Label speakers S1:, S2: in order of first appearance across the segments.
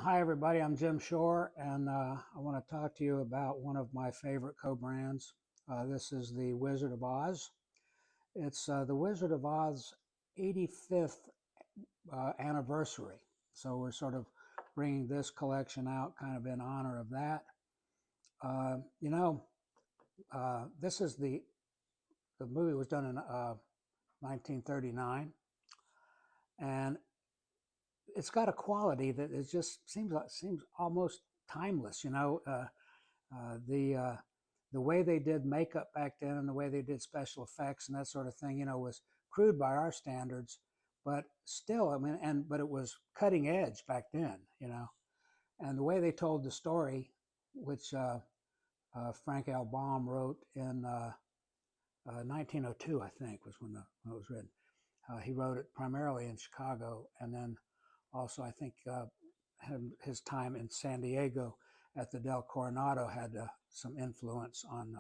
S1: Hi, everybody. I'm Jim Shore, and I want to talk to you about one of my favorite co-brands. This is the Wizard of Oz. It's the Wizard of Oz 85th anniversary. So we're sort of bringing this collection out kind of in honor of that. Uh, you know, this is the movie was done in 1939, and it's got a quality that it just seems almost timeless. The the way they did makeup back then and the way they did special effects and that sort of thing, was crude by our standards, but still, I mean, but it was cutting edge back then, and the way they told the story, which Frank L. Baum wrote in 1902, I think, was when it was written. He wrote it primarily in Chicago, and then also, I think, his time in San Diego at the Del Coronado had some influence on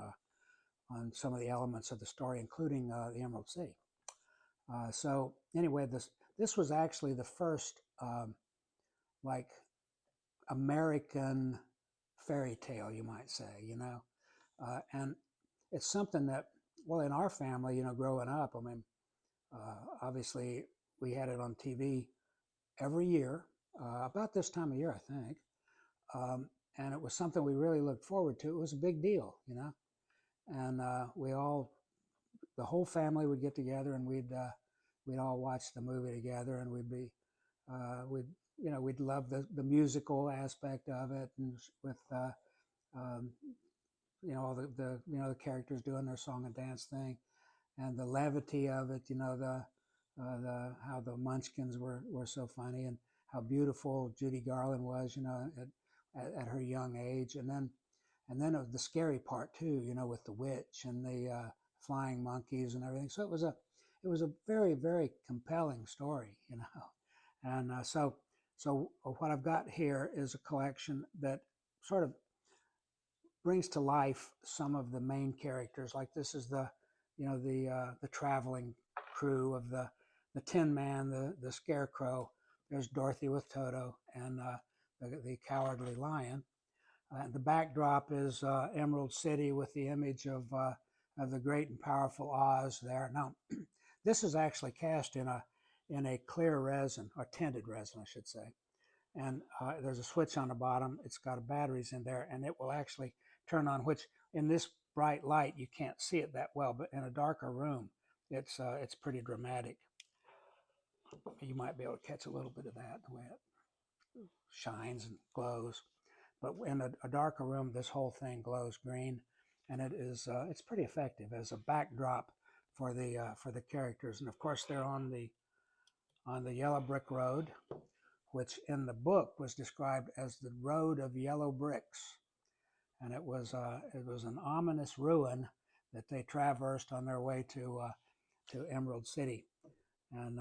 S1: some of the elements of the story, including the Emerald City. So anyway, this was actually the first like American fairy tale, you might say, and it's something that, well, in our family, growing up, I mean, obviously we had it on TV every year, about this time of year, I think. And it was something we really looked forward to. It was a big deal, and the whole family would get together and we'd all watch the movie together, and we'd love the musical aspect of it, and with um, all the characters doing their song and dance thing, and the levity of it, the how the Munchkins were so funny, and how beautiful Judy Garland was, at her young age, and then the scary part too, with the witch and the flying monkeys and everything. So it was a very, very compelling story, and so what I've got here is a collection that sort of brings to life some of the main characters. Like this is the traveling crew of the Tin Man, the Scarecrow. There's Dorothy with Toto, and the Cowardly Lion. The backdrop is Emerald City with the image of the great and powerful Oz there. Now, this is actually cast in a clear resin, or tinted resin, I should say. And there's a switch on the bottom. It's got batteries in there, and it will actually turn on, which in this bright light, you can't see it that well, but in a darker room, it's pretty dramatic. You might be able to catch a little bit of that, the way it shines and glows. But in a darker room, this whole thing glows green, and it's pretty effective as a backdrop for the characters. And of course, they're on the yellow brick road, which in the book was described as the road of yellow bricks, and it was an ominous ruin that they traversed on their way to Emerald City. And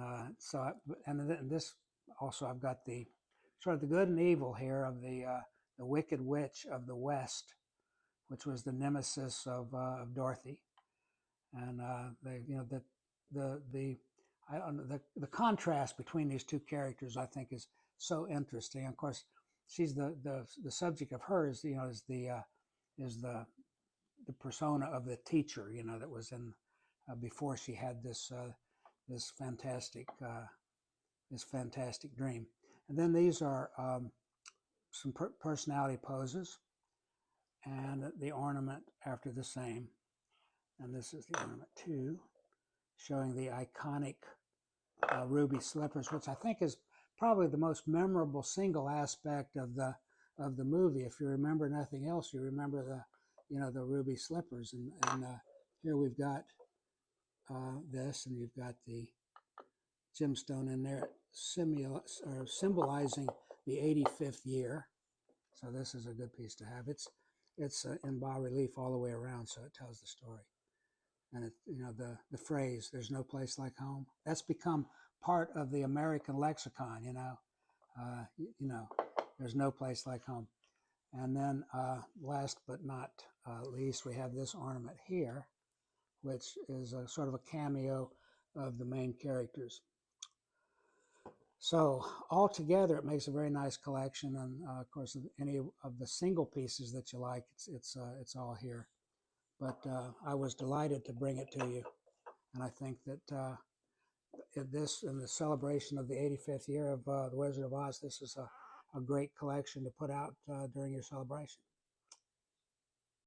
S1: and this also, I've got the sort of the good and evil here of the Wicked Witch of the West, which was the nemesis of Dorothy, and the I don't know, the contrast between these two characters, I think, is so interesting. Of course, she's the subject of her is the persona of the teacher, that was in before she had this fantastic this fantastic dream. And then these are some personality poses, and the ornament after the same. And this is the ornament two, showing the iconic ruby slippers, which I think is probably the most memorable single aspect of the movie. If you remember nothing else, you remember the ruby slippers, and here we've got this, and you've got the gemstone in there, symbolizing the 85th year. So this is a good piece to have. It's in bas relief all the way around, so it tells the story. And the phrase "there's no place like home," that's become part of the American lexicon. There's no place like home. And then last but not least, we have this ornament here, which is a sort of a cameo of the main characters. So altogether, it makes a very nice collection, and of course, any of the single pieces that you like, it's all here. But I was delighted to bring it to you, and I think that in the celebration of the 85th year of The Wizard of Oz, this is a great collection to put out during your celebration.